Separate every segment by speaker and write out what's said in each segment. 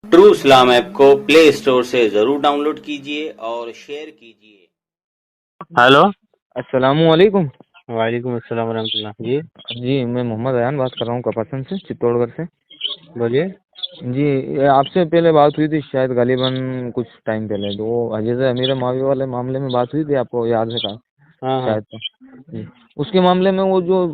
Speaker 1: True इस्लाम app को play store से जरूर डाउनलोड कीजिए और शेयर कीजिए।
Speaker 2: हेलो।
Speaker 3: अस्सलामुअलैकुम।
Speaker 2: वालेकुम अस्सलाम वरहमतुल्लाह। जी
Speaker 3: जी, मैं मोहम्मद अयान बात कर रहा हूँ कपासन से, चित्तौड़गढ़ से।
Speaker 2: बोलिए।
Speaker 3: जी, ये आपसे पहले बात हुई थी शायद गालिबन कुछ टाइम पहले, तो वो हज़रत अमीर मुआविया वाले मामले में बात हुई थी, आपको याद है का
Speaker 2: हाँ हाँ
Speaker 3: शायद तो। जी, उसके मामले में वो जो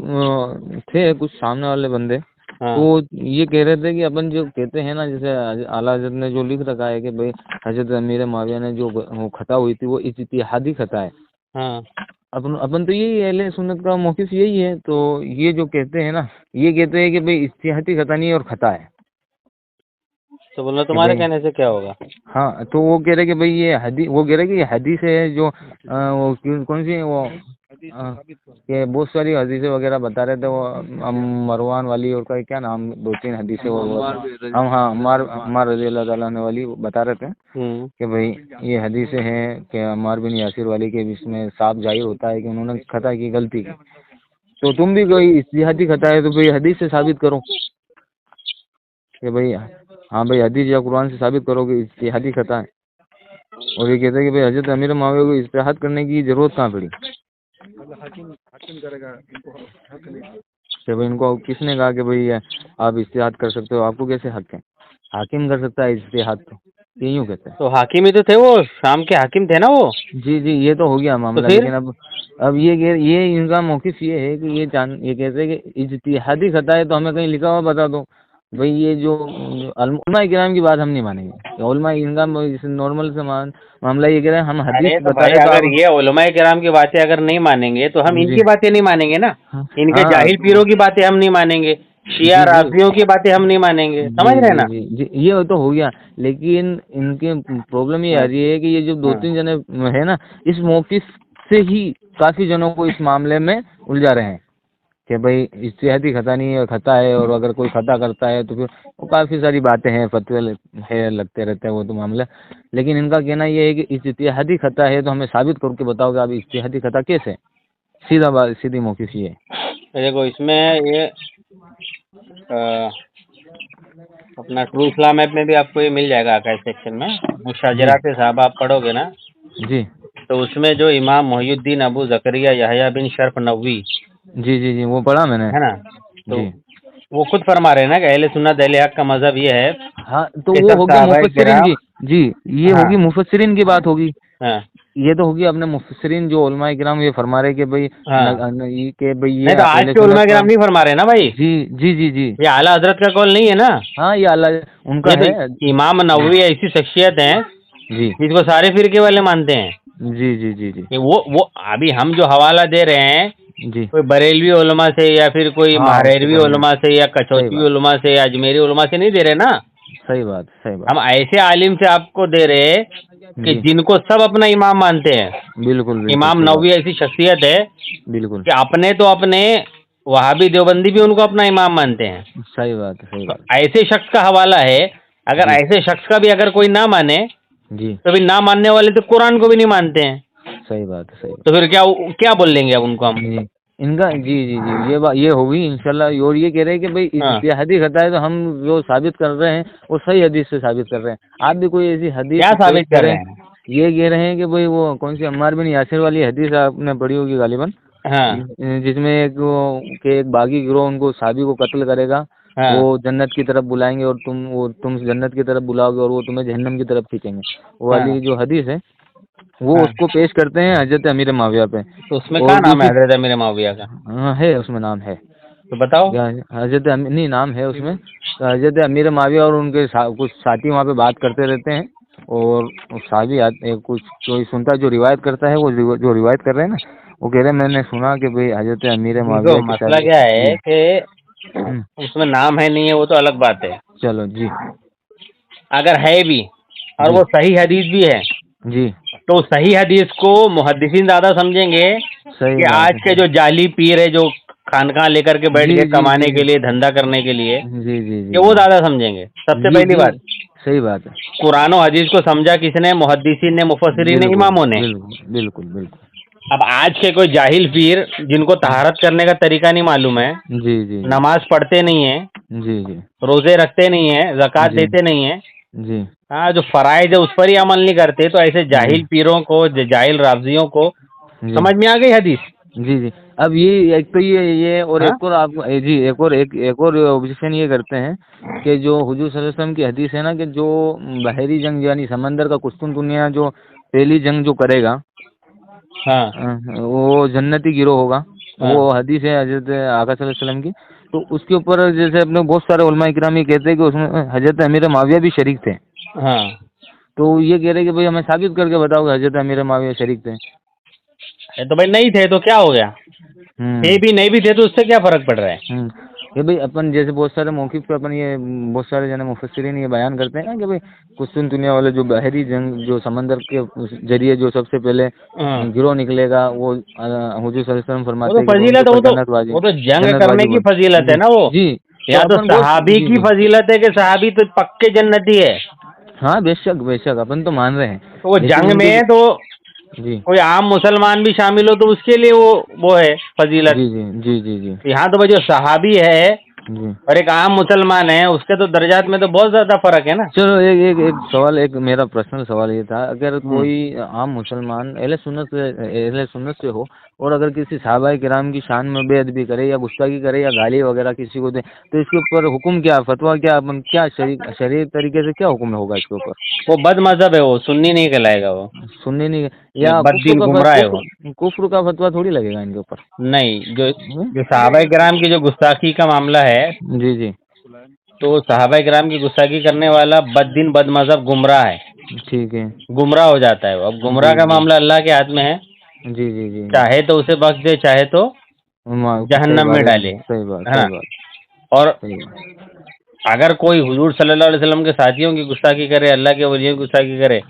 Speaker 3: थे कुछ सामने वाले बंदे, तो
Speaker 2: हाँ
Speaker 3: ये कह रहे थे कि अपन जो कहते हैं ना, जैसे आला हज़रत ने जो लिख रखा है कि भाई हज़रत अमीर मुआविया ने जो वो खता हुई थी वो इज्तिहादी खता है।
Speaker 2: हाँ।
Speaker 3: अपन तो यही है, अहले सुन्नत का मौक़िफ़ यही है। तो ये जो कहते हैं ना, ये कहते हैं कि भाई इज्तिहादी खता नहीं है और खता है
Speaker 2: तो बोलो
Speaker 3: कि
Speaker 2: तुम्हारे
Speaker 3: भाई।
Speaker 2: कहने से क्या होगा?
Speaker 3: हाँ, तो वो कह रहे कि भाई ये हदीस, वो कह रहे कि ये हदीस है जो वो कौन सी है वो कि बहुत सारी हदीसें वगैरह बता रहे थे वो, मरवान वाली और का क्या नाम, दो तीन हदीसें वो हम, हाँ, अम्मार रज़ी अल्लाह ताला अन्हु वाली बता रहे थे कि भाई ये हदीसें हैं कि अम्मार बिन यासिर वाली के इसमें साफ जाहिर होता है कि उन्होंने खता की, गलती की। तो तुम भी कोई इज्तिहादी खता है तो भाई हदीस से साबित करो कि भाई, हाँ भाई, हदीस या कुरान से साबित करो कि इज्तिहादी खता है। और ये कहते हैं कि भाई हजरत अमीर मुआविया को इज्तिहाद करने की जरूरत कहाँ पड़ी कि भाई इनको किसने कहा कि भाई आप इज्तिहाद कर सकते हो, आपको कैसे हक है? हाकिम कर सकता है इज्तिहाद, तो ये यूँ कहते हैं।
Speaker 2: तो हाकिम ही तो थे, वो शाम के हाकिम थे ना वो।
Speaker 3: जी जी, ये तो हो गया
Speaker 2: तो
Speaker 3: मामला,
Speaker 2: फिर
Speaker 3: लेकिन अब ये इनका मौक़िफ़ ये है कि ये कहते हैं कि इज्तिहादी खता है, तो हमें कहीं लिखा हुआ बता दो भाई। ये जो उलमा किराम की बात हम नहीं मानेंगे, उलमा इनका नॉर्मल से मामला ये कह रहे हैं, हम
Speaker 2: अरे
Speaker 3: हदीस
Speaker 2: तो
Speaker 3: बता
Speaker 2: भाई,
Speaker 3: रहे तो
Speaker 2: अगर
Speaker 3: आप।
Speaker 2: ये उलमाए किराम की बातें अगर नहीं मानेंगे तो हम
Speaker 3: जी,
Speaker 2: इनकी बातें नहीं मानेंगे ना।
Speaker 3: हाँ
Speaker 2: इनके
Speaker 3: हाँ,
Speaker 2: जाहिल पीरों की बातें हम नहीं मानेंगे, शिया
Speaker 3: जी जी
Speaker 2: राफियों की बातें हम नहीं मानेंगे, समझ
Speaker 3: जी
Speaker 2: रहे हैं
Speaker 3: जी
Speaker 2: ना?
Speaker 3: जी जी, ये तो हो गया। लेकिन इनके प्रॉब्लम ये आ
Speaker 2: हाँ
Speaker 3: रही है कि ये जो दो
Speaker 2: हाँ।
Speaker 3: तीन जने है ना, इस मौक़िफ़ से ही काफ़ी जनों को इस मामले में उलझा रहे हैं कि भाई इज्तिहादी खता नहीं है, खता है, और अगर कोई खता करता है तो फिर वो काफ़ी सारी बातें हैं, फतवे है, लगते रहते हैं वो तो मामला। लेकिन इनका कहना ये है कि इज्तिहादी खता है तो हमें साबित करके बताओ कि आप इज्तिहादी खता कैसे? सीधा बात, सीधी मौक़िफ़ ये है।
Speaker 2: तो देखो इसमें ये अपना ट्रू इस्लाम ऐप में भी आपको ये मिल जाएगा आर्काइव सेक्शन में,
Speaker 3: जी
Speaker 2: मुशाजरात साहब आप पढ़ोगे ना,
Speaker 3: जी
Speaker 2: तो उसमें जो इमाम मोहिउद्दीन अबू जकरिया यहया बिन शर्फ नवी
Speaker 3: जी जी जी, वो पढ़ा मैंने।
Speaker 2: है ना, तो
Speaker 3: जी
Speaker 2: वो खुद फरमा रहे हैं ना कि अहले सुन्नत अहले हक का मजहब ये है
Speaker 3: हाँ, तो
Speaker 2: कि
Speaker 3: वो
Speaker 2: सब
Speaker 3: हो गया
Speaker 2: सहाबाए
Speaker 3: मुफस्सिरीन
Speaker 2: किराम।
Speaker 3: की। जी, ये
Speaker 2: हाँ
Speaker 3: होगी मुफस्सिरीन की बात होगी।
Speaker 2: हाँ
Speaker 3: ये तो होगी अपने मुफस्सिरीन जो उलमाए किराम ये फरमा रहे कि भाई
Speaker 2: हाँ।
Speaker 3: कि भाई ये
Speaker 2: नहीं तो आज
Speaker 3: अहले
Speaker 2: के
Speaker 3: सुन्नत
Speaker 2: उलमा
Speaker 3: का।
Speaker 2: किराम नहीं फरमा रहे ना भाई,
Speaker 3: जी जी जी जी,
Speaker 2: ये आला हजरत का कौल नहीं है ना।
Speaker 3: हाँ, ये अल्लाह उनका
Speaker 2: ये तो
Speaker 3: है।
Speaker 2: इमाम
Speaker 3: जी
Speaker 2: नववी ऐसी शख्सियत है
Speaker 3: जी
Speaker 2: जिसको सारे फिरके वाले मानते हैं
Speaker 3: जी जी जी जी
Speaker 2: कि वो अभी हम जो हवाला दे रहे हैं
Speaker 3: जी,
Speaker 2: कोई बरेलवी उलमा से या फिर कोई
Speaker 3: हाँ, उसको
Speaker 2: महरवी
Speaker 3: पढ़ना।
Speaker 2: उलमा से या
Speaker 3: सही
Speaker 2: कचौती
Speaker 3: बात,
Speaker 2: उलमा से या अजमेरी उलमा से नहीं दे रहे ना।
Speaker 3: सही बात, सही
Speaker 2: हम
Speaker 3: बात।
Speaker 2: ऐसे आलिम से आपको दे रहे कि
Speaker 3: जी,
Speaker 2: जिनको सब अपना इमाम मानते हैं।
Speaker 3: बिल्कुल बिल्कुल,
Speaker 2: इमाम
Speaker 3: सही बात,
Speaker 2: नववी ऐसी शख्सियत है
Speaker 3: बिल्कुल
Speaker 2: कि अपने तो अपने वहाबी देवबंदी भी उनको अपना इमाम मानते हैं।
Speaker 3: सही बात, सही
Speaker 2: तो
Speaker 3: बात।
Speaker 2: ऐसे शख्स का हवाला है, अगर
Speaker 3: जी
Speaker 2: ऐसे शख्स का भी अगर कोई ना माने
Speaker 3: जी,
Speaker 2: तो भी ना मानने वाले तो कुरान को भी नहीं मानते हैं,
Speaker 3: सही बात, सही
Speaker 2: तो
Speaker 3: बात।
Speaker 2: फिर क्या क्या बोल लेंगे अब उनको हम?
Speaker 3: जी, इनका जी जी जी, ये होगी इंशाल्लाह। और ये कह रहे हैं कि भाई
Speaker 2: हाँ,
Speaker 3: इज्तिहादी खता है तो हम जो साबित कर रहे हैं वो सही हदीस से साबित कर रहे हैं। आप भी कोई ऐसी हदीस
Speaker 2: क्या
Speaker 3: पेश
Speaker 2: साबित कर रहे
Speaker 3: करें।
Speaker 2: हैं?
Speaker 3: ये कह रहे हैं कि भाई वो कौन सी अम्मार बिन यासिर वाली हदीस आपने पढ़ी होगी गालिबन,
Speaker 2: हाँ
Speaker 3: जिसमें एक बागी गिरोह उनको साहबी को कत्ल करेगा,
Speaker 2: हाँ
Speaker 3: वो जन्नत की तरफ बुलाएंगे और तुम जन्नत की तरफ बुलाओगे और वो तुम्हें जहन्नम की तरफ खींचेंगे। वो
Speaker 2: हाँ
Speaker 3: वाली जो हदीस है वो
Speaker 2: हाँ।
Speaker 3: उसको पेश करते हैं हजरत अमीर माविया पे।
Speaker 2: तो उसमें क्या
Speaker 3: और
Speaker 2: नाम है
Speaker 3: दूसरी,
Speaker 2: हजरत अमीर माविया का?
Speaker 3: हाँ, है उसमें नाम है।
Speaker 2: तो बताओ।
Speaker 3: या हजरत नहीं, नाम है उसमें। तो हजरत अमीर माविया और उनके कुछ साथी वहाँ पे बात करते रहते हैं, और साहबी कुछ कोई सुनता है जो रिवायत करता है, वो जो रिवायत कर रहे हैं ना, वो कह रहे हैं मैंने सुना कि भाई हजरत अमीर
Speaker 2: देखो
Speaker 3: माविया के
Speaker 2: मसला
Speaker 3: साथ।
Speaker 2: क्या
Speaker 3: जी,
Speaker 2: है कि उसमें नाम है नहीं है वो तो अलग बात है,
Speaker 3: चलो जी
Speaker 2: अगर है भी और
Speaker 3: जी
Speaker 2: वो सही हदीस भी है
Speaker 3: जी,
Speaker 2: तो सही हदीस को मुहद्दिसीन ज़्यादा समझेंगे
Speaker 3: सही
Speaker 2: कि
Speaker 3: बात
Speaker 2: आज
Speaker 3: है,
Speaker 2: के जो जाली पीर है जो खानका लेकर के बैठ
Speaker 3: जी
Speaker 2: गए
Speaker 3: जी
Speaker 2: कमाने
Speaker 3: जी
Speaker 2: के लिए धंधा करने के लिए,
Speaker 3: जी जी
Speaker 2: कि
Speaker 3: जी
Speaker 2: वो
Speaker 3: जी,
Speaker 2: ज़्यादा समझेंगे। सबसे पहली
Speaker 3: ये
Speaker 2: बात,
Speaker 3: सही बात है।
Speaker 2: कुरान और हदीस को समझा किसने? मुहद्दिसीन ने, मुफस्सिरीन ने,
Speaker 3: बिल्कुल
Speaker 2: इमामों ने।
Speaker 3: बिल्कुल बिल्कुल बिल्कुल,
Speaker 2: अब आज के कोई जाहिल पीर जिनको तहारत करने का तरीका नहीं मालूम है,
Speaker 3: जी जी जी
Speaker 2: नमाज पढ़ते नहीं है,
Speaker 3: जी जी
Speaker 2: रोजे रखते नहीं है, ज़कात
Speaker 3: जी
Speaker 2: देते नहीं है,
Speaker 3: جی
Speaker 2: हाँ, जो फराइज है उस पर ही अमल नहीं करते, तो ऐसे जाहिल पीरों को, जाहिल रावजियों को
Speaker 3: जी
Speaker 2: समझ में आ गई हदीस।
Speaker 3: जी जी। अब ये एक तो ये और
Speaker 2: हाँ
Speaker 3: एक और आप जी एक और ऑब्जेक्शन ये करते हैं कि जो हुजूर सल्लल्लाहु अलैहि वसल्लम की हदीस है ना, कि जो बहरी जंग यानी समंदर का कुस्तुनतुनिया जो पहली जंग जो करेगा
Speaker 2: हाँ
Speaker 3: वो जन्नती गिरोह होगा,
Speaker 2: हाँ
Speaker 3: वो हदीस है हजरत आका सल्लल्लाहु अलैहि वसल्लम की। तो उसके ऊपर जैसे अपने बहुत सारे उलमा किराम ये कहते हैं कि उसमें हजरत अमीर माविया भी शरीक थे।
Speaker 2: हाँ।
Speaker 3: तो ये कह रहे हैं कि भाई हमें साबित करके बताओ कि हजरत अमीर माविया शरीक थे।
Speaker 2: तो भाई नहीं थे तो क्या हो गया, थे भी नहीं भी थे तो उससे क्या फर्क पड़ रहा है।
Speaker 3: ये भाई अपन जैसे बहुत सारे मौक़िफ़ पे अपन ये बहुत सारे जने मुफस्सिरीन ये बयान करते हैं ना कि भाई कुस्तुनतुनिया वाले जो बहरी जंग जो समंदर के जरिए जो सबसे पहले
Speaker 2: हाँ,
Speaker 3: गिरोह निकलेगा, वो हुजूर सल्लल्लाहु अलैहि वसल्लम
Speaker 2: वो
Speaker 3: फरमाते
Speaker 2: तो
Speaker 3: हैं कि भाई उनके
Speaker 2: फजीलत है,
Speaker 3: ऊपर जन्नतवाजी
Speaker 2: वो तो जंग करने
Speaker 3: जन्नतवाजी
Speaker 2: की
Speaker 3: बोल।
Speaker 2: फजीलत है
Speaker 3: जी
Speaker 2: ना वो।
Speaker 3: जी। तो
Speaker 2: या तो
Speaker 3: अपन बहुत
Speaker 2: सहाबी
Speaker 3: जी
Speaker 2: की
Speaker 3: जी
Speaker 2: फजीलत है कि सहाबी तो पक्के जन्नती है,
Speaker 3: हाँ बेशक बेशक अपन तो मान रहे हैं,
Speaker 2: तो वो
Speaker 3: लेकिन
Speaker 2: जंग में
Speaker 3: उनके
Speaker 2: है तो
Speaker 3: जी
Speaker 2: कोई आम मुसलमान भी शामिल हो तो उसके लिए वो है फजीलत।
Speaker 3: जी जी जी जी जी
Speaker 2: यहाँ तो भाई जो सहाबी है
Speaker 3: जी।
Speaker 2: और एक आम मुसलमान है, उसके तो दर्जात में तो बहुत ज्यादा फर्क है ना।
Speaker 3: चलो एक सवाल, एक मेरा पर्सनल सवाल ये था, अगर
Speaker 2: हम्म।
Speaker 3: कोई आम मुसलमान अहले सुन्नत से हो और अगर किसी सहाबाए किराम की शान में बेअदबी करे या गुस्ताखी करे या गाली वगैरह किसी को दे, तो इसके ऊपर हुक्म क्या, फतवा क्या, अपन क्या शरीय तरीके से क्या हुक्म होगा इसके ऊपर?
Speaker 2: वो बद मजहब है, वो सुन्नी नहीं कहलाएगा वो,
Speaker 3: सुनने नहीं
Speaker 2: ये
Speaker 3: या
Speaker 2: बददीन गुमराह है वो।
Speaker 3: कुफ्र का फतवा थोड़ी लगेगा इनके ऊपर?
Speaker 2: नहीं, जो
Speaker 3: हम्म?
Speaker 2: जो सहाबा किराम की जो गुस्ताखी का मामला है,
Speaker 3: जी जी
Speaker 2: तो सहाबा किराम की गुस्ताखी करने वाला बददीन बद मजहब गुमराह है,
Speaker 3: ठीक है।
Speaker 2: गुमराह हो जाता है वो। अब गुमराह
Speaker 3: जी
Speaker 2: का
Speaker 3: जी
Speaker 2: मामला अल्लाह के हाथ में है,
Speaker 3: जी जी जी जी।
Speaker 2: चाहे तो उसे बख्श दे, चाहे तो
Speaker 3: सही
Speaker 2: जहन्नम
Speaker 3: बात
Speaker 2: में
Speaker 3: है,
Speaker 2: डाले,
Speaker 3: सही बात
Speaker 2: है
Speaker 3: सही
Speaker 2: ना।
Speaker 3: बात
Speaker 2: और
Speaker 3: सही बात।
Speaker 2: अगर कोई हुजूर सल्लल्लाहु अलैहि वसल्लम के साथियों की गुस्ताखी करे, अल्लाह के वलियों की गुस्ताखी करे,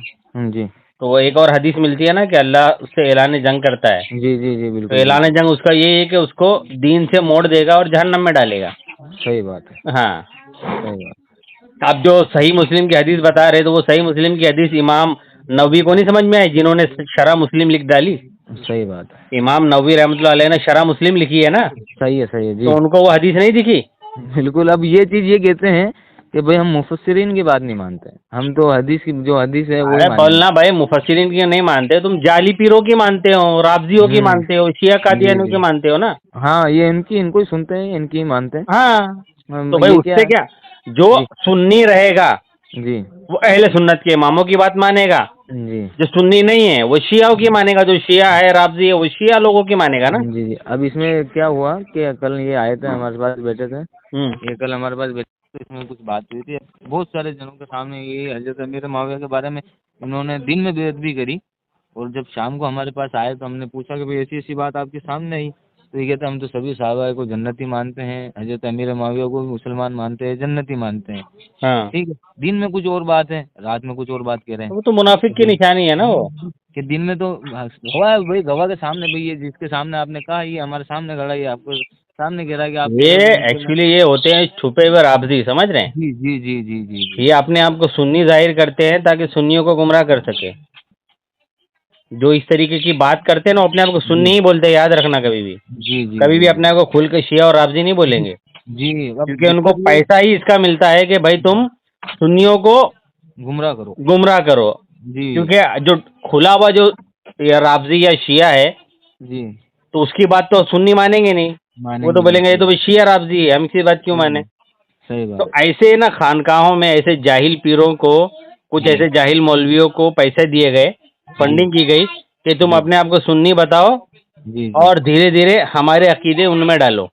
Speaker 3: जी
Speaker 2: तो वो एक और हदीस मिलती है ना कि अल्लाह उससे ऐलान जंग करता है।
Speaker 3: जी जी जी
Speaker 2: तो
Speaker 3: बिल्कुल
Speaker 2: ऐलान
Speaker 3: बिल्कुल।
Speaker 2: जंग उसका ये है कि उसको दीन से मोड़ देगा और जहन्नम में डालेगा।
Speaker 3: सही बात है,
Speaker 2: हाँ।
Speaker 3: सही बात।
Speaker 2: आप जो सही मुस्लिम की हदीस बता रहे, तो वो सही मुस्लिम की हदीस इमाम नबवी को नहीं समझ में आई, जिन्होंने शरह मुस्लिम लिख डाली।
Speaker 3: सही बात है,
Speaker 2: इमाम नबवी रहमतुल्लाह अलैह ने शरह मुस्लिम लिखी है ना,
Speaker 3: सही है
Speaker 2: तो
Speaker 3: जी।
Speaker 2: उनको वो हदीस नहीं दिखी।
Speaker 3: बिल्कुल। अब ये चीज़ ये कहते हैं कि भाई हम मुफस्सिरीन की बात नहीं मानते, हम तो हदीस की जो हदीस है वही
Speaker 2: अरे
Speaker 3: मानेंगे।
Speaker 2: बोलना भाई, मुफस्सिरीन की नहीं मानते तुम, जाली पीरों की मानते हो, राबजियों की मानते हो, शिया
Speaker 3: जी
Speaker 2: कादियानियों
Speaker 3: जी।
Speaker 2: की मानते हो ना।
Speaker 3: हाँ ये इनको ही सुनते हैं, इनको ही मानते हैं।
Speaker 2: हाँ, तो भाई
Speaker 3: ये क्या?
Speaker 2: उससे क्या, जो
Speaker 3: जी
Speaker 2: सुन्नी रहेगा
Speaker 3: जी
Speaker 2: वो अहले सुन्नत के इमामों की बात मानेगा,
Speaker 3: जी
Speaker 2: जो सुन्नी नहीं है वो शियाओं की मानेगा, जो शिया है राबजी है वो शिया लोगों की मानेगा ना।
Speaker 3: जी जी। अब इसमें क्या हुआ कि कल ये आए थे हमारे पास, बैठे थे
Speaker 2: हम्म।
Speaker 3: ये, कल हमारे पास बैठे तो इसमें कुछ बात हुई थी। बहुत सारे जनों के सामने ये हजरत अमीर माविया के बारे में इन्होंने दिन में बेअदबी करी, और जब शाम को हमारे पास आए तो हमने पूछा कि भाई ऐसी ऐसी बात आपके सामने आई, तो ये कहते हम तो सभी साहबा को जन्नती मानते हैं, हजरत अमीर माविया को भी मुसलमान मानते हैं, जन्नती मानते हैं।
Speaker 2: हाँ,
Speaker 3: ठीक है, दिन में कुछ और बात है, रात में कुछ और बात कह रहे हैं।
Speaker 2: वो तो मुनाफिक की
Speaker 3: दिन
Speaker 2: निशानी है ना वो।
Speaker 3: कि दिन में तो हुआ है भाई गवाह के सामने, भाई ये जिसके सामने आपने कहा ये हमारे सामने खड़ा है, ये आपको सामने कह रहा है कि आप कह
Speaker 2: ये
Speaker 3: रहे हो कि मुसलमान।
Speaker 2: एक्चुअली ये होते हैं छुपे हुए राबजी, समझ रहे हैं।
Speaker 3: जी जी जी जी जी जी
Speaker 2: ये अपने आप को सुन्नी जाहिर करते हैं ताकि सुन्नियों को गुमराह कर सके। जो इस तरीके की बात करते हैं ना, वो अपने आप को सुन्नी
Speaker 3: जी
Speaker 2: ही बोलते हैं, याद रखना कभी भी।
Speaker 3: जी जी
Speaker 2: कभी भी
Speaker 3: जी
Speaker 2: अपने आप को खुल के शिया और राबजी नहीं बोलेंगे,
Speaker 3: जी। अब
Speaker 2: क्योंकि उनको
Speaker 3: दिक्कत ये
Speaker 2: पैसा ही इसका मिलता है कि भाई तुम सुन्नियों को
Speaker 3: गुमराह करो।
Speaker 2: गुमराह करो।
Speaker 3: जी
Speaker 2: क्योंकि जो खुला हुआ जो या राबजी या शिया है,
Speaker 3: जी
Speaker 2: तो उसकी बात तो सुन्नी मानेंगे नहीं। वो तो
Speaker 3: मानेंगे नहीं,
Speaker 2: बोलेंगे ये
Speaker 3: सही
Speaker 2: तो भाई शिया राबजी है, हम इसकी बात क्यों माने।
Speaker 3: जी सही
Speaker 2: तो
Speaker 3: बात।
Speaker 2: ऐसे ना खानकाहों में ऐसे जाहिल पीरों को, कुछ
Speaker 3: जी
Speaker 2: ऐसे जाहिल मौलवियों को पैसे दिए गए,
Speaker 3: जी
Speaker 2: फंडिंग की गई कि तुम
Speaker 3: जी
Speaker 2: अपने आप को सुन्नी बताओ
Speaker 3: जी जी
Speaker 2: और धीरे धीरे हमारे अकीदे उनमें डालो।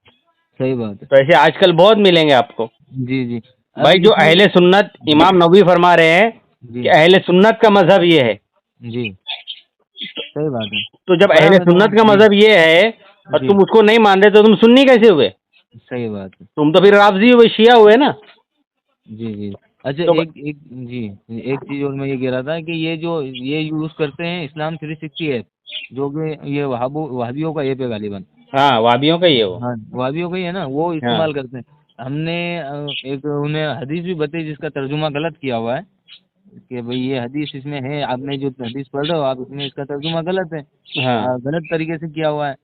Speaker 3: सही बात है।
Speaker 2: तो ऐसे आजकल बहुत मिलेंगे आपको।
Speaker 3: जी जी। अब
Speaker 2: भाई जो
Speaker 3: इसमें
Speaker 2: अहले सुन्नत, इमाम नबवी फरमा रहे हैं कि
Speaker 3: जी
Speaker 2: अहले सुन्नत का मजहब ये है,
Speaker 3: जी सही बात है।
Speaker 2: तो जब
Speaker 3: पढ़ा
Speaker 2: अहले
Speaker 3: मैं तो
Speaker 2: सुन्नत का
Speaker 3: जी
Speaker 2: मजहब ये है और
Speaker 3: जी
Speaker 2: तुम उसको नहीं मान रहे, तो तुम सुन्नी कैसे हुए?
Speaker 3: सही बात है।
Speaker 2: तुम तो फिर राबजी हुए, शिया हुए ना।
Speaker 3: जी जी। अच्छा
Speaker 2: तो
Speaker 3: एक एक जी एक चीज और मैं ये कह रहा था कि ये जो ये यूज करते हैं इस्लाम 360 ऐप, जो कि ये वहाबियों का ऐप है गालिबन।
Speaker 2: हाँ, वाबियों का ही है वो।
Speaker 3: हाँ वहाबियों का ही है ना, वो
Speaker 2: हाँ
Speaker 3: इस्तेमाल करते हैं। हमने एक उन्हें हदीस भी बताई जिसका तर्जुमा गलत किया हुआ है, कि भाई ये हदीस इसमें है, आपने जो हदीस पढ़ रहे हो आप इसमें इसका तर्जुमा गलत है,
Speaker 2: हाँ
Speaker 3: गलत तरीके से किया हुआ है।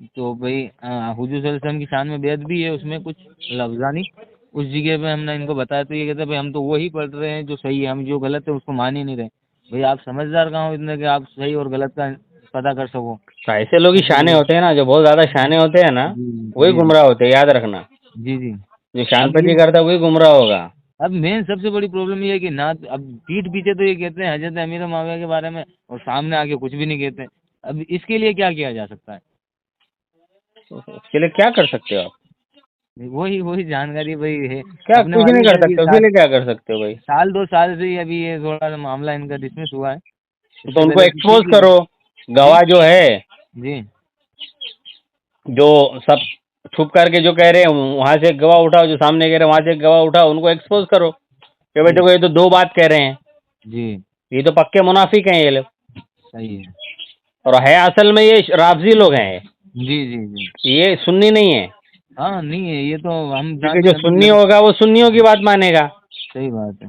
Speaker 3: तो भाई हुजूर सल्लल्लाहु अलैहि वसल्लम की शान में बेअदबी है उसमें कुछ लफ्जानी, उस जगह पे हमने इनको बताया तो ये कहते हैं भाई हम तो वही पढ़ रहे हैं जो सही है, हम जो गलत है उसको मान ही नहीं रहे। भाई आप समझदार कहाँ हो इतने कि आप सही और गलत का पता कर सको।
Speaker 2: तो ऐसे लोग ही शाने होते हैं ना, जो बहुत ज्यादा शाने होते हैं ना,
Speaker 3: जी
Speaker 2: वही
Speaker 3: जी
Speaker 2: गुमराह होते हैं, याद रखना।
Speaker 3: जी जी।
Speaker 2: जो
Speaker 3: अब
Speaker 2: शानपति
Speaker 3: ये
Speaker 2: करता है वही गुमराह होगा।
Speaker 3: अब मेन सबसे बड़ी प्रॉब्लम ये है कि ना अब पीठ पीछे तो ये कहते हैं हजरत अमीर मुआविया के बारे में और सामने आके कुछ भी नहीं कहते। अब इसके लिए क्या किया जा सकता है?
Speaker 2: उसके लिए क्या कर सकते हो आप?
Speaker 3: वही वही जानकारी भाई है।
Speaker 2: क्या
Speaker 3: अपने
Speaker 2: कुछ नहीं
Speaker 3: वाले
Speaker 2: कर
Speaker 3: से अभी
Speaker 2: सकते, उसके लिए क्या कर सकते हो भाई?
Speaker 3: साल 2 साल से ही अभी ये थोड़ा सा मामला इनका डिसमिस हुआ है।
Speaker 2: तो
Speaker 3: इससे
Speaker 2: उनको
Speaker 3: पहले तो
Speaker 2: एक्सपोज
Speaker 3: ठीक ही
Speaker 2: करो।
Speaker 3: जी
Speaker 2: गवाह जो है,
Speaker 3: जी
Speaker 2: जो सब छुप करके जो कह रहे हैं, वहां से एक गवाह उठाओ, जो सामने कह रहे हैं वहां से एक गवाह उठाओ, उनको एक्सपोज करो कि भाई
Speaker 3: जी
Speaker 2: देखो ये तो दो बात कह रहे हैं,
Speaker 3: जी
Speaker 2: ये तो पक्के मुनाफिक हैं ये लोग।
Speaker 3: सही है।
Speaker 2: और है असल में ये राफजी लोग हैं,
Speaker 3: जी जी जी।
Speaker 2: ये सुन्नी नहीं है।
Speaker 3: हाँ नहीं है ये तो हम
Speaker 2: क्योंकि
Speaker 3: जानते
Speaker 2: जो
Speaker 3: हैं अभी
Speaker 2: सुन्नी होगा वो सुन्नियों की बात मानेगा।
Speaker 3: सही बात है।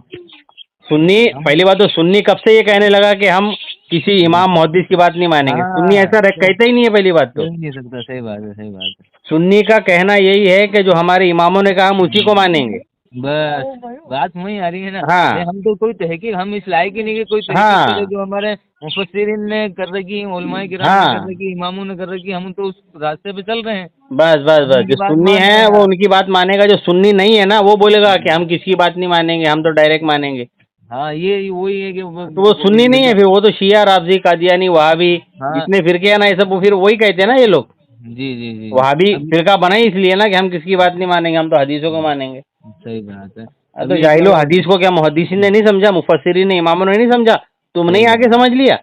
Speaker 2: सुन्नी,
Speaker 3: हम
Speaker 2: पहली बात तो सुन्नी कब से ये कहने लगा कि हम किसी
Speaker 3: जी
Speaker 2: इमाम मुहद्दिस की बात नहीं मानेंगे? सुन्नी
Speaker 3: हाँ
Speaker 2: ऐसा कहता ही नहीं है पहली बात
Speaker 3: हो
Speaker 2: तो।
Speaker 3: ही नहीं सकता। सही बात है, सही बात है।
Speaker 2: सुन्नी का कहना यही है कि जो हमारे इमामों ने कहा हम उसी को मानेंगे।
Speaker 3: बस बात वही आ रही है ना। नहीं
Speaker 2: हाँ
Speaker 3: हम तो कोई तहकीक हम इस लायक ही नहीं कि कोई तहकीक करे
Speaker 2: हाँ
Speaker 3: जो हमारे मुफस्सिरीन ने कर रखी, उलमाए किराम ने कर
Speaker 2: हाँ,
Speaker 3: रखी, इमामों ने कर रखी, हम तो उस रास्ते पे चल रहे हैं।
Speaker 2: बस बस
Speaker 3: हम
Speaker 2: बस,
Speaker 3: उनकी
Speaker 2: जो
Speaker 3: बात
Speaker 2: सुन्नी
Speaker 3: मान रहे
Speaker 2: है
Speaker 3: हैं
Speaker 2: वो
Speaker 3: आप।
Speaker 2: उनकी बात मानेगा, जो सुन्नी नहीं है ना वो बोलेगा कि हम किसी की बात नहीं मानेंगे, हम तो डायरेक्ट मानेंगे।
Speaker 3: हाँ ये वही है कि
Speaker 2: तो वो सुन्नी
Speaker 3: ये
Speaker 2: नहीं है
Speaker 3: जो
Speaker 2: फिर, वो तो शिया, राफजी, कादियानी, वहाबी,
Speaker 3: हाँ
Speaker 2: जितने फिरके हैं ना ये सब, वो फिर वही कहते हैं ना ये लोग।
Speaker 3: जी जी जी जी।
Speaker 2: वहाबी
Speaker 3: अब
Speaker 2: फिरका बना ही इसलिए ना कि हम किसी की बात नहीं मानेंगे, हम तो हदीसों को मानेंगे।
Speaker 3: सही बात है। अब
Speaker 2: तो
Speaker 3: ये क्या
Speaker 2: जाहिलो,
Speaker 3: हुआ?
Speaker 2: हदीस को क्या मुहद्दिसीन ने नहीं समझा, मुफस्सिरीन ने, इमामों ने नहीं समझा, तुमने ही
Speaker 3: सही
Speaker 2: आके
Speaker 3: बात।
Speaker 2: समझ लिया।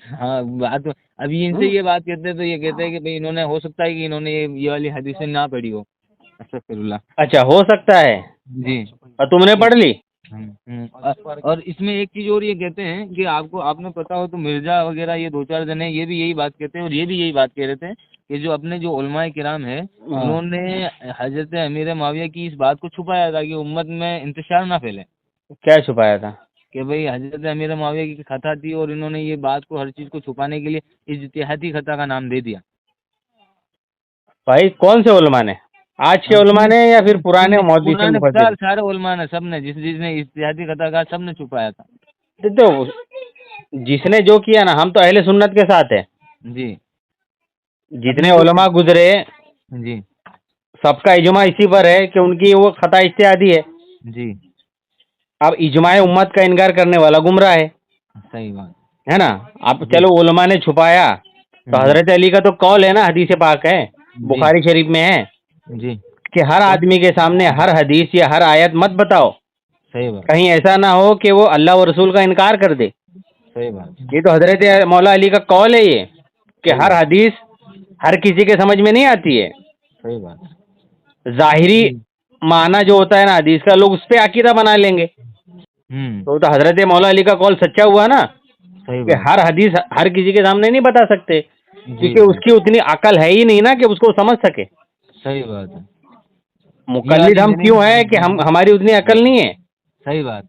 Speaker 3: हाँ बात अभी इनसे ये बात कहते हैं तो ये कहते हैं कि भाई इन्होंने हो सकता है कि इन्होंने ये वाली हदीसें ना पढ़ी हो। अस्तगफिरुल्लाह।
Speaker 2: अच्छा, हो सकता है।
Speaker 3: जी
Speaker 2: और तुमने पढ़ ली?
Speaker 3: और इसमें एक चीज और ये कहते हैं कि आपको आपने पता हो तो मिर्जा वगैरह ये 2-4 जने ये भी यही बात कहते हैं और ये भी यही बात कह रहे थे कि जो अपने जो उलमाए किराम है उन्होंने हजरत अमीर मुआविया की इस बात को छुपाया था कि उम्मत में इंतशार ना फैले
Speaker 2: क्या छुपाया था?
Speaker 3: कि भाई हजरत अमीर मुआविया की खता थी और इन्होंने ये बात को हर चीज को छुपाने के लिए इज्तिहादी खता का नाम दे दिया।
Speaker 2: भाई कौन से उलमा ने? आज के उलमा ने या फिर पुराने मुहद्दिसीन,
Speaker 3: पुराने
Speaker 2: मुफस्सिरीन?
Speaker 3: सारे उलमा ने सब ने जिसने इज्तिहादी खता कहा सब ने छुपाया था।
Speaker 2: तो जिसने जो किया ना, हम तो अहले सुन्नत के साथ है।
Speaker 3: जी
Speaker 2: जितने
Speaker 3: अभी
Speaker 2: उलमा गुजरे
Speaker 3: जी
Speaker 2: सबका इजमा इसी पर है कि उनकी वो खता इज्तिहादी है।
Speaker 3: जी
Speaker 2: अब इजमाए उम्मत का इनकार करने वाला गुमराह
Speaker 3: सही बात
Speaker 2: है ना। अब
Speaker 3: जी
Speaker 2: चलो उलमा ने छुपाया तो
Speaker 3: जी
Speaker 2: हजरत अली का तो कौल है ना, हदीस पाक है,
Speaker 3: जी
Speaker 2: बुखारी शरीफ में है
Speaker 3: जी
Speaker 2: कि हर आदमी के सामने हर हदीस या हर आयत मत बताओ,
Speaker 3: सही बात
Speaker 2: कहीं ऐसा ना हो कि वो अल्लाह और रसूल का इनकार कर दे।
Speaker 3: सही बात
Speaker 2: ये तो हजरत मौला अली का कौल है ये, कि
Speaker 3: सही
Speaker 2: हर
Speaker 3: बात
Speaker 2: हदीस हर किसी के समझ में नहीं आती है।
Speaker 3: सही बात
Speaker 2: जाहिरी माना जो होता है ना हदीस का, लोग उस पर अकीदा बना लेंगे। तो हजरत मौला अली का कौल सच्चा हुआ ना
Speaker 3: सही
Speaker 2: कि
Speaker 3: बात
Speaker 2: हर हदीस हर किसी के सामने नहीं बता सकते,
Speaker 3: जी
Speaker 2: क्योंकि
Speaker 3: जी
Speaker 2: उसकी उतनी अकल है ही नहीं ना कि उसको समझ सके।
Speaker 3: सही बात है। ये
Speaker 2: मुकल्लिद
Speaker 3: वाली
Speaker 2: हम
Speaker 3: मैंने
Speaker 2: क्यों है कि हम हमारी उतनी अकल नहीं है।
Speaker 3: सही बात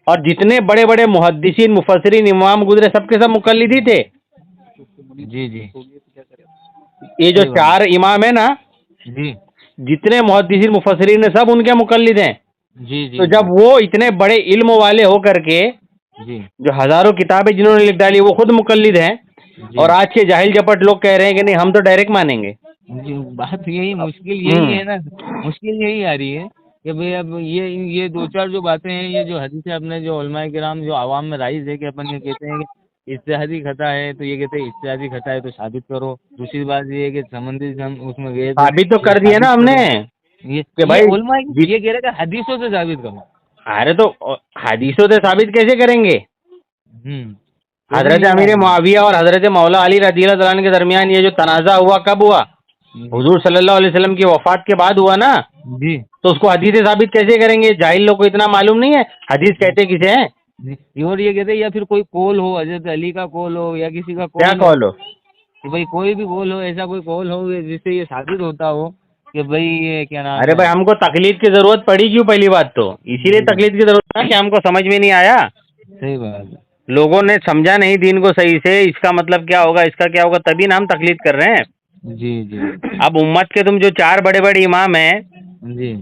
Speaker 2: और जितने बड़े बड़े मुहद्दिसीन, मुफस्सिरीन, इमाम गुजरे सबके सब मुकल्लिद ही थे।
Speaker 3: जी जी
Speaker 2: ये जो
Speaker 3: सही बात
Speaker 2: चार इमाम है ना,
Speaker 3: जी
Speaker 2: जितने मुहद्दिसीन मुफस्सिरीन है सब उनके मुकल्लिद हैं।
Speaker 3: जी जी
Speaker 2: तो जब वो इतने बड़े इल्म वाले हो करके,
Speaker 3: जी
Speaker 2: जो हजारों किताबें जिन्होंने लिख डाली वो खुद मुकल्लिद हैं,
Speaker 3: जी
Speaker 2: और आज के जाहिल जपट लोग कह रहे हैं कि नहीं हम तो डायरेक्ट मानेंगे।
Speaker 3: जी बात यही मुश्किल यही है ना। मुश्किल यही आ रही है कि भाई अब ये 2-4 जो बातें हैं ये जो हदीसें अपने जो उलमाए किराम जो आवाम में राइज है कि अपन ये कहते हैं कि इज्तिहादी खता है तो ये कहते हैं इज्तिहादी खता है तो साबित करो। दूसरी बात ये है कि संबंधित हम उसमें गए तो
Speaker 2: साबित तो
Speaker 3: ये
Speaker 2: कर दिया ना
Speaker 3: साबित
Speaker 2: हमने
Speaker 3: करो।
Speaker 2: कि
Speaker 3: ये
Speaker 2: भाई
Speaker 3: उलमाए ये कह रहे थे हदीसों से साबित करो।
Speaker 2: अरे तो हदीसों से साबित कैसे करेंगे?
Speaker 3: वो भी
Speaker 2: हजरत
Speaker 3: नहीं ला
Speaker 2: अमीर
Speaker 3: रहे।
Speaker 2: मुआविया और हजरत मौला अली रज़ियल्लाहु तआला अन्हु के दरमियान ये जो तनाज़ा हुआ कब हुआ? हुजूर सल्लल्लाहु अलैहि वसल्लम की वफात के बाद हुआ ना।
Speaker 3: जी
Speaker 2: तो उसको हदीस से साबित कैसे करेंगे? जाहिल लोग को इतना मालूम नहीं है हदीस कहते किसे हैं।
Speaker 3: जी और ये कहते हैं या फिर कोई कौल हो हजरत अली का कौल हो या किसी का
Speaker 2: क्या
Speaker 3: कौल हो
Speaker 2: कौल हो?
Speaker 3: कि भाई कोई भी कौल हो ऐसा कोई कौल हो जिससे ये साबित होता हो कि भाई ये क्या नाम
Speaker 2: अरे
Speaker 3: है।
Speaker 2: भाई हमको तकलीद की जरूरत पड़ी क्यों? पहली बात तो इसीलिए तकलीद की जरूरत है कि हमको समझ में नहीं आया,
Speaker 3: सही बात है।
Speaker 2: लोगों ने समझा नहीं दीन को सही से, इसका मतलब क्या होगा, इसका क्या होगा, तभी ना हम तकलीद कर रहे हैं।
Speaker 3: जी जी
Speaker 2: अब उम्मत के तुम जो चार बड़े बड़े इमाम हैं
Speaker 3: जी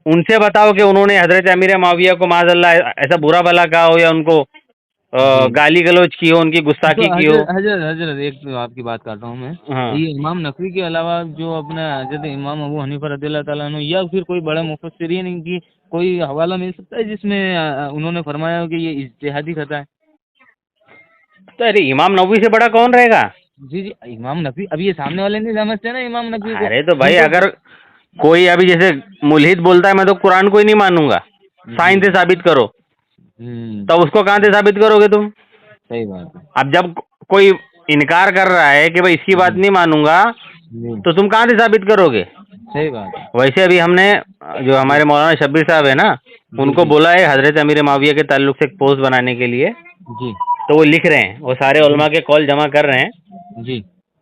Speaker 2: ان سے بتاؤ کہ انہوں نے حضرت امیر معاویہ کو معاذ اللہ ایسا برا بھلا کہا ہو یا ان کو گالی گلوچ کی ہو، ان کی
Speaker 3: تو
Speaker 2: گستاخی کی ہو.
Speaker 3: حضرت ایک تو آپ کی بات کرتا ہوں میں،
Speaker 2: ہاں
Speaker 3: یہ امام نقوی کے علاوہ جو اپنا حضرت امام ابو حنیفہ رضی اللہ تعالیٰ عنہ یا پھر کوئی بڑا مفسرین کی کوئی حوالہ مل سکتا ہے جس میں انہوں نے فرمایا ہو کہ یہ اجتہادی خطا ہے؟
Speaker 2: تو ارے امام نووی سے بڑا کون رہے گا؟
Speaker 3: جی جی، امام نقوی اب یہ سامنے والے نہیں سمجھتے نا امام نقوی کو.
Speaker 2: ارے تو بھائی اگر کوئی ابھی جیسے ملحد بولتا ہے میں تو قرآن کو ہی نہیں مانوں گا، سائنس سے ثابت کرو، تب اس کو کہاں سے ثابت کرو گے تم؟
Speaker 3: صحیح بات ہے.
Speaker 2: اب جب کوئی انکار کر رہا ہے کہ بھائی اس کی بات نہیں مانوں گا
Speaker 3: جی
Speaker 2: تو تم کہاں سے ثابت کرو گے؟
Speaker 3: صحیح بات ہے.
Speaker 2: ویسے ابھی ہم نے جو ہمارے مولانا شبیر صاحب ہیں نا، ان کو بولا ہے حضرت امیر معاویہ کے تعلق سے ایک پوسٹ بنانے کے لیے،
Speaker 3: جی
Speaker 2: تو وہ لکھ رہے ہیں، وہ سارے علماء کے کال جمع کر رہے ہیں.
Speaker 3: جی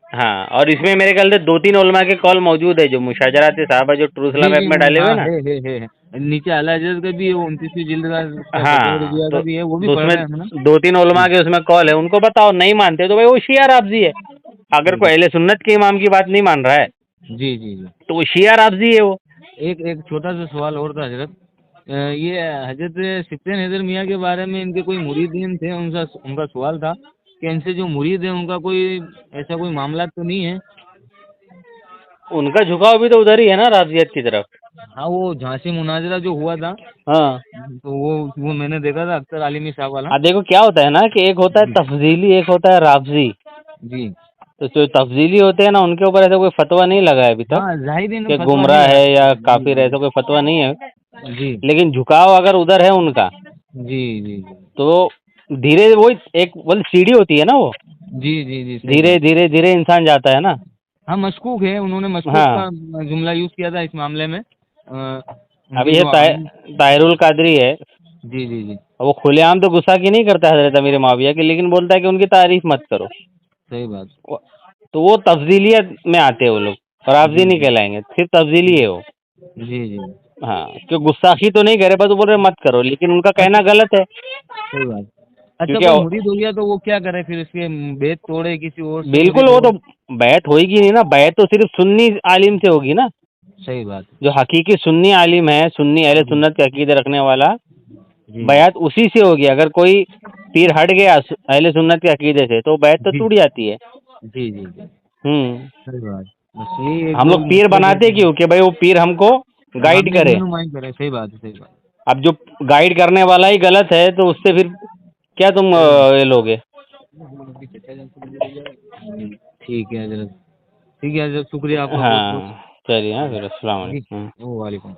Speaker 2: ہاں، اور اس میں میرے خیال سے 2-3 علماء کے کال موجود ہے جو مشاجرات صحابہ جو ٹرو اسلام ایپ میں ڈالے ہوئے
Speaker 3: ہاں
Speaker 2: نا.
Speaker 3: ہے نیچے اعلیٰ حضرت کا بھی ہے، 29ویں جلد کا اس کا فتح
Speaker 2: ہاں
Speaker 3: رضیہ کا
Speaker 2: تو
Speaker 3: بھی ہے، وہ بھی
Speaker 2: اس
Speaker 3: پڑھ
Speaker 2: میں
Speaker 3: رہے ہیں ہم نا.
Speaker 2: 2-3 علماء کے اس میں کال ہے، ان کو بتاؤ. نہیں مانتے تو بھائی وہ شیعہ رافضی ہے. اگر کوئی اہل سنت کے امام کی بات نہیں مان رہا ہے
Speaker 3: جی جی جی.
Speaker 2: تو وہ شیعہ رافضی ہے وہ.
Speaker 3: ایک چھوٹا سا سوال اور تھا حضرت، یہ حضرت سفین حیدر میاں کے بارے میں ان کے کوئی مریدین تھے، ان کا سوال تھا کہ ان سے جو مرید ہیں ان کا کوئی ایسا کوئی معاملات تو نہیں ہے؟
Speaker 2: ان کا جھکاؤ بھی تو ادھر ہی ہے نا، رافضیت کی طرف.
Speaker 3: ہاں وہ جھانسی مناظرہ جو ہوا تھا
Speaker 2: ہاں
Speaker 3: تو وہ میں نے دیکھا تھا اختر عالمی صاحب والا.
Speaker 2: دیکھو کیا ہوتا ہے نا کہ ایک ہوتا ہے تفضیلی، ایک ہوتا ہے رافضی.
Speaker 3: جی
Speaker 2: تو جو تفضیلی ہوتے ہیں نا ان کے اوپر ایسا کوئی فتویٰ نہیں لگا ہے ابھی تک
Speaker 3: ہاں ظاہرین
Speaker 2: کہ
Speaker 3: فتویٰ نہیں
Speaker 2: گمراہ ہے یا
Speaker 3: لگا.
Speaker 2: کافر ہے، ایسا کوئی فتویٰ نہیں ہے.
Speaker 3: جی
Speaker 2: لیکن جھکاؤ اگر ادھر ہے ان کا
Speaker 3: جی جی
Speaker 2: تو دھیرے وہ ایک سیڑھی ہوتی ہے نا، وہ
Speaker 3: جی جی جی صحیح
Speaker 2: دھیرے
Speaker 3: بات.
Speaker 2: دھیرے دھیرے انسان جاتا ہے نا.
Speaker 3: ہاں مشکوک ہے، انہوں نے مشکوک
Speaker 2: ہاں
Speaker 3: کا جملہ یوز کیا تھا اس معاملے میں. ان
Speaker 2: ابھی
Speaker 3: کے جو
Speaker 2: یہ طاہر القادری ہے،
Speaker 3: جی جی جی
Speaker 2: وہ کھلے عام تو گستاخی نہیں کرتا حضرت امیر معاویہ کی، لیکن بولتا ہے کہ ان کی تعریف مت کرو.
Speaker 3: صحیح بات.
Speaker 2: تو وہ تفضیلیت میں آتے ہیں وہ لوگ، رافضی
Speaker 3: جی
Speaker 2: نہیں کہلائیں گے، صرف تفضیلی ہے وہ.
Speaker 3: جی جی
Speaker 2: ہاں کہ گستاخی تو نہیں کرے، بس وہ بول رہے مت کرو، لیکن ان کا کہنا غلط ہے.
Speaker 3: صحیح بات. اچھا کوئی
Speaker 2: کیونکہ
Speaker 3: مرید ہو گیا تو وہ کیا کرے پھر، اس کے بیت توڑے کسی اور سے
Speaker 2: بالکل
Speaker 3: مرید
Speaker 2: وہ
Speaker 3: ہو؟
Speaker 2: تو بیعت ہوئے گی نہیں نا، بیعت تو صرف سنی عالم سے ہوگی نا.
Speaker 3: صحیح بات.
Speaker 2: جو حقیقی سنی عالم ہے، سنی اہل سنت کے عقیدے رکھنے والا،
Speaker 3: جی
Speaker 2: بیعت اسی سے ہوگی. اگر کوئی پیر ہٹ گیا اہل سنت کے عقیدے سے تو بیعت تو
Speaker 3: جی
Speaker 2: ٹوٹ جاتی ہے.
Speaker 3: جی جی جی
Speaker 2: ہوں
Speaker 3: صحیح بات. بس یہی ایک
Speaker 2: ہم
Speaker 3: دو
Speaker 2: لوگ پیر
Speaker 3: مسئلے
Speaker 2: بناتے
Speaker 3: تھے
Speaker 2: کیوں کہ بھائی وہ پیر ہم کو گائیڈ
Speaker 3: ہمیں
Speaker 2: کرے.
Speaker 3: رہنمائی کرے. صحیح بات ہے. صحیح بات.
Speaker 2: اب جو گائیڈ کرنے والا ہی غلط ہے تو اس سے پھر کیا تم
Speaker 3: صحیح
Speaker 2: یہ لوگے.
Speaker 3: ٹھیک ہے حضرت. ٹھیک ہے حضرت، شکریہ آپ کا بہت
Speaker 2: ہاں
Speaker 3: بہت.
Speaker 2: چلیے. ہاں پھر السلام
Speaker 3: جی
Speaker 2: علیکم.
Speaker 3: وعلیکم.